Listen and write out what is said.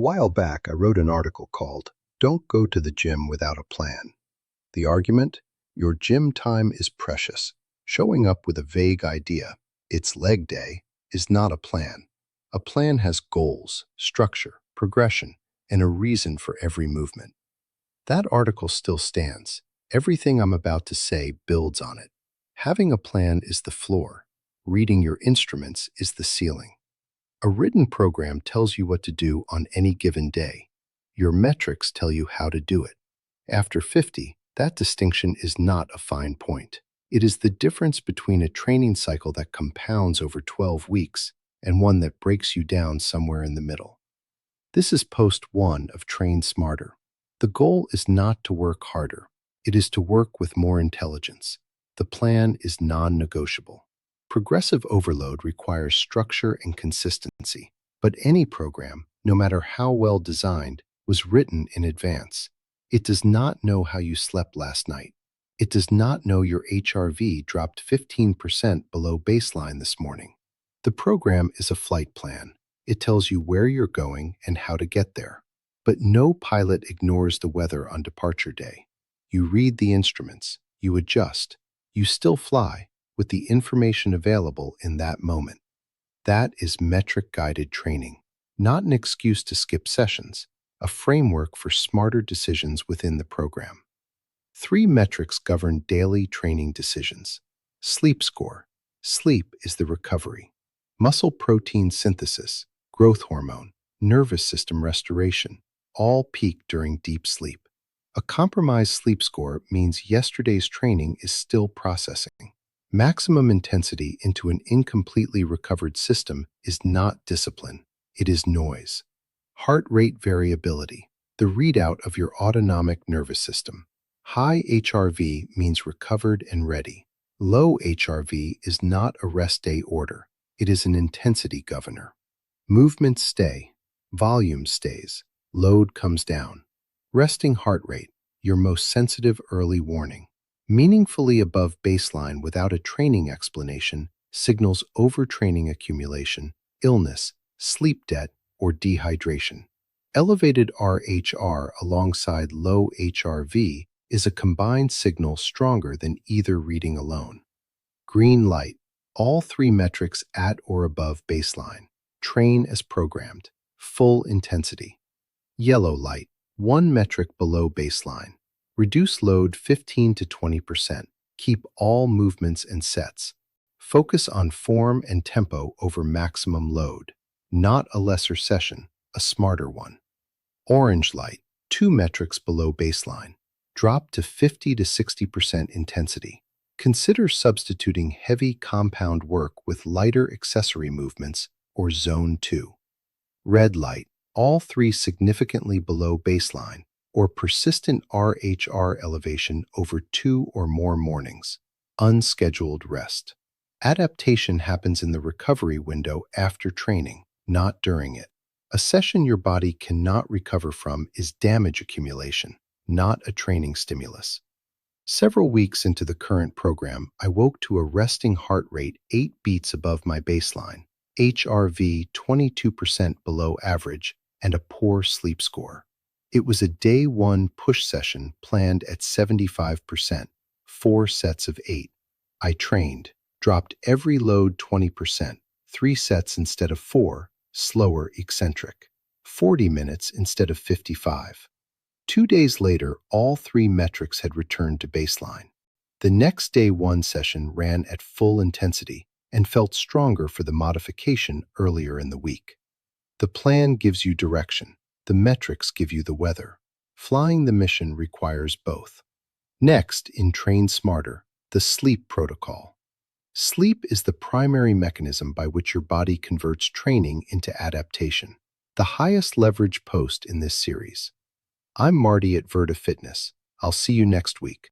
while back, I wrote an article called "Don't Go to the Gym Without a Plan." The argument? Your gym time is precious. Showing up with a vague idea, it's leg day, is not a plan. A plan has goals, structure, progression, and a reason for every movement. That article still stands. Everything I'm about to say builds on it. Having a plan is the floor. Reading your instruments is the ceiling. A written program tells you what to do on any given day. Your metrics tell you how to do it. After 50, that distinction is not a fine point. It is the difference between a training cycle that compounds over 12 weeks and one that breaks you down somewhere in the middle. This is post 1 of Train Smarter. The goal is not to work harder. It is to work with more intelligence. The plan is non-negotiable. Progressive overload requires structure and consistency, but any program, no matter how well designed, was written in advance. It does not know how you slept last night. It does not know your HRV dropped 15% below baseline this morning. The program is a flight plan. It tells you where you're going and how to get there. But no pilot ignores the weather on departure day. You read the instruments, you adjust, you still fly with the information available in that moment. That is metric-guided training, not an excuse to skip sessions, a framework for smarter decisions within the program. 3 metrics govern daily training decisions. Sleep score. Sleep is the recovery. Muscle protein synthesis, growth hormone, nervous system restoration, all peak during deep sleep. A compromised sleep score means yesterday's training is still processing. Maximum intensity into an incompletely recovered system is not discipline, it is noise. Heart rate variability, the readout of your autonomic nervous system. High HRV means recovered and ready. Low HRV is not a rest day order, it is an intensity governor. Movements stay, volume stays, load comes down. Resting heart rate, your most sensitive early warning. Meaningfully above baseline without a training explanation signals overtraining accumulation, illness, sleep debt, or dehydration. Elevated RHR alongside low HRV is a combined signal stronger than either reading alone. Green light, all 3 metrics at or above baseline. Train as programmed, full intensity. Yellow light, 1 metric below baseline. Reduce load 15 to 20%. Keep all movements and sets. Focus on form and tempo over maximum load. Not a lesser session, a smarter one. Orange light, 2 metrics below baseline. Drop to 50 to 60% intensity. Consider substituting heavy compound work with lighter accessory movements or zone 2. Red light, all 3 significantly below baseline, or persistent RHR elevation over 2 or more mornings. Unscheduled rest. Adaptation happens in the recovery window after training, not during it. A session your body cannot recover from is damage accumulation, not a training stimulus. Several weeks into the current program, I woke to a resting heart rate 8 beats above my baseline, HRV 22% below average, and a poor sleep score. It was a day 1 push session planned at 75%, 4 sets of 8. I trained, dropped every load 20%, 3 sets instead of 4, slower eccentric, 40 minutes instead of 55. 2 days later, all 3 metrics had returned to baseline. The next day 1 session ran at full intensity and felt stronger for the modification earlier in the week. The plan gives you direction. The metrics give you the weather. Flying the mission requires both. Next, in Train Smarter, the sleep protocol. Sleep is the primary mechanism by which your body converts training into adaptation. The highest leverage post in this series. I'm Marty at VirtaFitness. I'll see you next week.